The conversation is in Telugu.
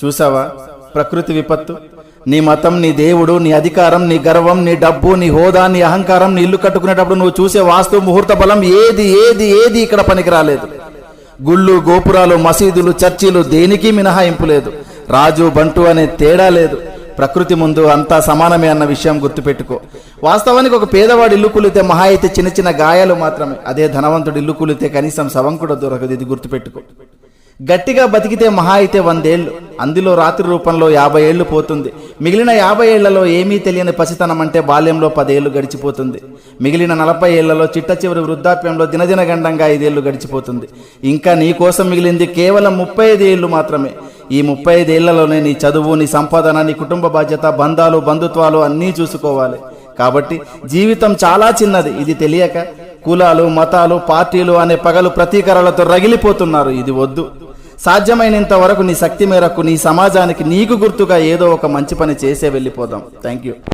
చూసావా ప్రకృతి విపత్తు? నీ మతం, నీ దేవుడు, నీ అధికారం, నీ గర్వం, నీ డబ్బు, నీ హోదా, నీ అహంకారం, నీ ఇల్లు కట్టుకునేటప్పుడు నువ్వు చూసే వాస్తు ముహూర్త బలం ఏది ఏది ఏది ఇక్కడ పనికి రాలేదు. గుళ్ళు, గోపురాలు, మసీదులు, చర్చిలు దేనికి మినహాయింపు లేదు. రాజు బంటు అనే తేడా లేదు. ప్రకృతి ముందు అంతా సమానమే అన్న విషయం గుర్తుపెట్టుకో. వాస్తవానికి ఒక పేదవాడు ఇల్లు కూలితే మహా అయితే చిన్న చిన్న గాయాలు మాత్రమే. అదే ధనవంతుడు ఇల్లు కూలితే కనీసం శవం కూడా దొరకదు. ఇది గుర్తుపెట్టుకో. గట్టిగా బతికితే మహా అయితే 100 ఏళ్ళు, అందులో రాత్రి రూపంలో 50 ఏళ్ళు పోతుంది. మిగిలిన 50 ఏళ్లలో ఏమీ తెలియని పసితనం అంటే బాల్యంలో 10 ఏళ్ళు గడిచిపోతుంది. మిగిలిన 40 ఏళ్లలో చిట్ట చివరి వృద్ధాప్యంలో దినదిన గండంగా 5 ఏళ్ళు గడిచిపోతుంది. ఇంకా నీ కోసం మిగిలింది కేవలం 35 ఏళ్ళు మాత్రమే. ఈ 35 ఏళ్లలోనే నీ చదువు, నీ సంపాదన, నీ కుటుంబ బాధ్యత, బంధాలు, బంధుత్వాలు అన్నీ చూసుకోవాలి. కాబట్టి జీవితం చాలా చిన్నది. ఇది తెలియక కులాలు, మతాలు, పార్టీలు అనే పగలు ప్రతీకారాలతో రగిలిపోతున్నారు. ఇది వద్దు. సాధ్యమైనంత వరకు నీ శక్తి మేరకు నీ సమాజానికి నీకు గుర్తుగా ఏదో ఒక మంచి పని చేసే వెళ్ళిపోదాం. Thank you.